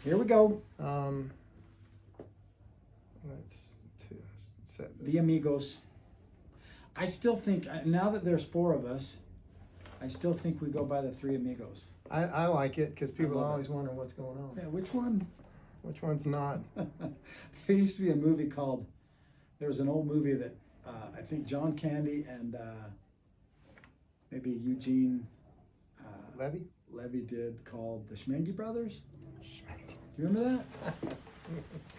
Here we go. Let's set this. The Amigos. I still think, now that there's four of us, I still think we go by the Three Amigos. I like it because people love are it. always wondering what's going on. Yeah, which one? Which one's not? There used to be a movie called, there was an old movie that I think John Candy and maybe Eugene Levy? did called The Schmengi Brothers. Do you remember that?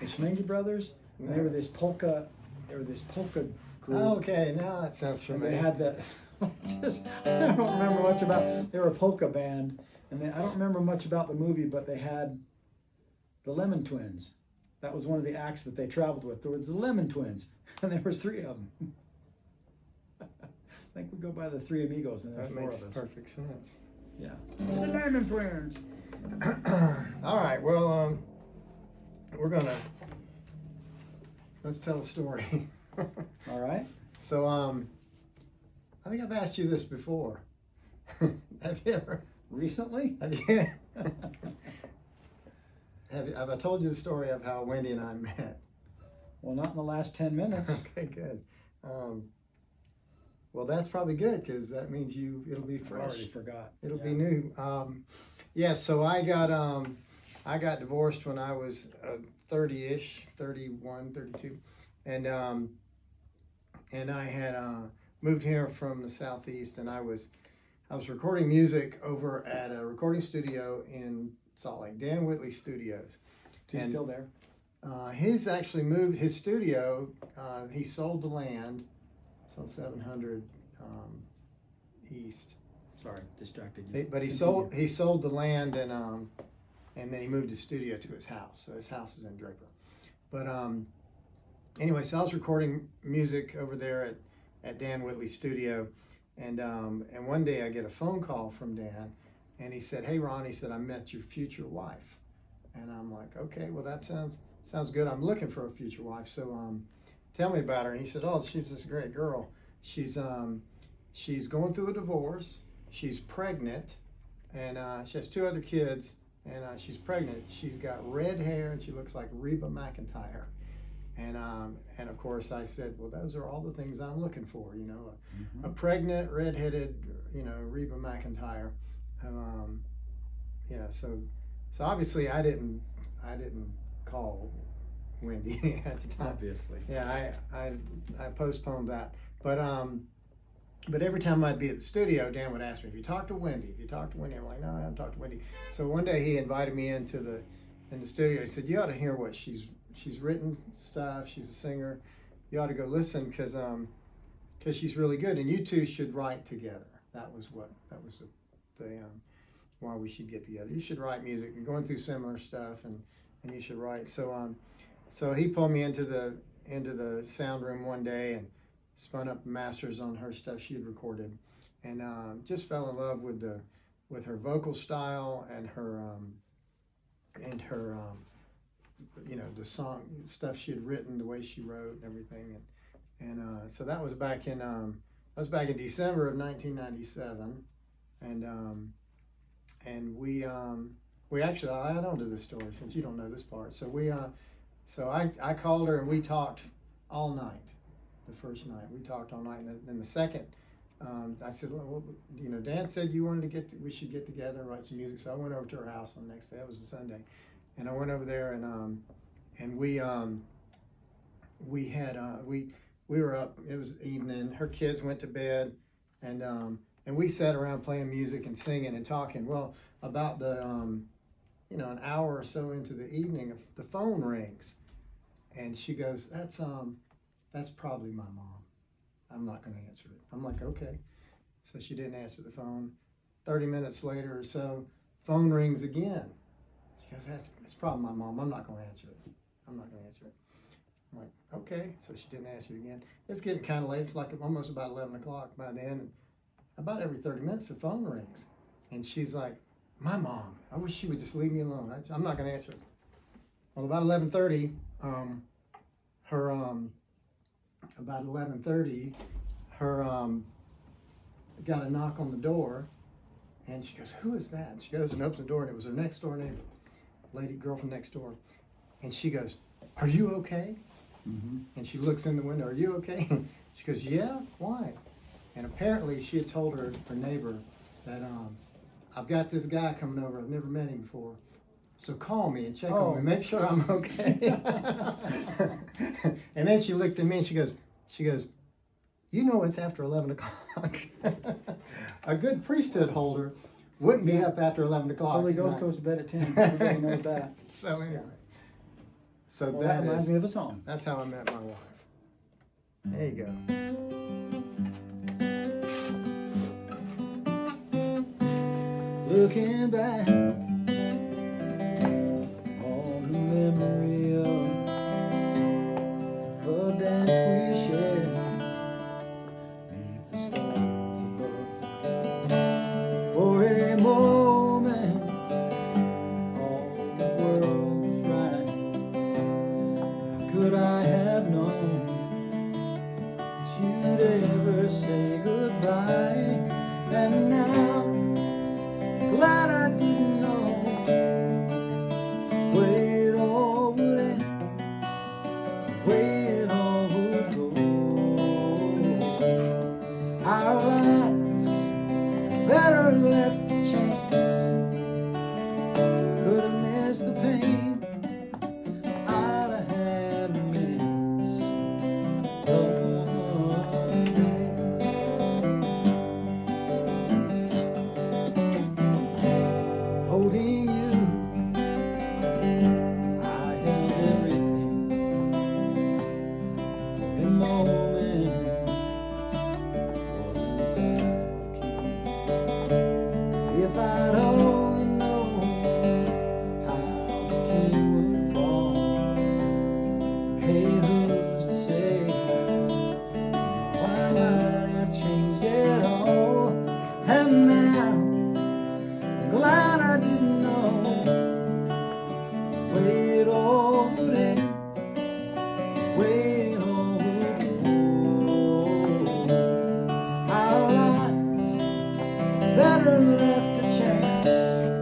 The Schmengi Brothers? And they were this polka group. Okay, now it sounds And familiar. they had that, I don't remember much about, they were a polka band. And I don't remember much about the movie, but they had the Lemon Twins. That was one of the acts that they traveled with. There was the Lemon Twins, and there was three of them. I think we go by the Three Amigos, and there's That four makes of us. perfect sense. Yeah. The Lemon Twins. All right, well, let's tell a story. All right. So, I think I've asked you this before. Have you ever? Recently? Have I told you the story of how Wendy and I met? Well, not in the last 10 minutes. Okay, good. Well, that's probably good because that means it'll be I fresh. already forgot. It'll be new. So I got divorced when I was 30-ish, 31, 32. And I had moved here from the Southeast, and I was recording music over at a recording studio in Salt Lake, Dan Whitley Studios. Is he still there? He's actually moved his studio. He sold the land. It's on 700 East. Sorry, distracted you. But he Continue. sold the land, and then he moved his studio to his house. So his house is in Draper. But anyway, so I was recording music over there at Dan Whitley's studio, and one day I get a phone call from Dan, and he said, "Hey Ron," he said, "I met your future wife," and I'm like, "Okay, well that sounds good. I'm looking for a future wife, so tell me about her." And he said, "Oh, she's this great girl. She's going through a divorce. She's pregnant, and she has 2 other kids, and she's pregnant. She's got red hair, and she looks like Reba McEntire." And of course I said, "Well, those are all the things I'm looking for, a pregnant, redheaded, Reba McEntire." So obviously I didn't call Wendy at the time. Obviously. Yeah, I postponed that. But every time I'd be at the studio, Dan would ask me, "If you talk to Wendy, I'm like, "No, I haven't talked to Wendy." So one day he invited me in the studio. He said, "You ought to hear what she's written stuff. She's a singer. You ought to go listen because she's really good, and you two should write together." That was the why we should get together. You should write music. You're going through similar stuff, and you should write. So he pulled me into the sound room one day and spun up masters on her stuff she had recorded, and just fell in love with her vocal style and her the song stuff she had written, the way she wrote and everything, and so that was back in December of 1997, and we actually, I'll add on to this story since you don't know this part. So I called her and we talked all night. The first night we talked all night, and then the second, I said, "Well, Dan said you wanted we should get together and write some music." So I went over to her house on the next day. It was a Sunday, and I went over there and we were up. It was evening. Her kids went to bed, and we sat around playing music and singing and talking. Well, about an hour or so into the evening, the phone rings, and she goes, "That's probably my mom. I'm not going to answer it." I'm like, "Okay." So she didn't answer the phone. 30 minutes later or so, phone rings again. She goes, "That's probably my mom. I'm not going to answer it. I'm like, "Okay." So she didn't answer it again. It's getting kind of late. It's like almost about 11 o'clock by then. About every 30 minutes, the phone rings. And she's like, "My mom. I wish she would just leave me alone. I'm not going to answer it." Well, about 11:30, her got a knock on the door, and she goes, "Who is that?" And she goes and opens the door, and it was her next door neighbor. lady girlfriend next door, and she goes, "Are you okay?" Mm-hmm. And she looks in the window, "Are you okay?" She goes, "Yeah, why?" And apparently she had told her neighbor that I've got this guy coming over. I've never met him before. So call me and check on me, make sure I'm okay. And then she looked at me and she goes, "You know it's after 11 o'clock. A good priesthood holder wouldn't be up after 11 o'clock. Holy at Ghost night." goes to bed at 10. Everybody knows that. So anyway, so Well, that reminds is, me of a song. that's how I met my wife. There you go. Looking back on the memory of the dance we shared beneath the stars above. For a moment, all the world was right. How could I have known that you'd ever say goodbye? And now, glad I didn't know where it all would end, where it all would go. Our lives better left to chance. Could have missed the pain. I'd have had to miss the holding you, I held everything. For a moment, wasn't that the key? If I'd only known how the king would fall, hey, who's to say? I might have changed it all, and now glad I didn't know where it all would end, where it all would go. Our lives better left a chance.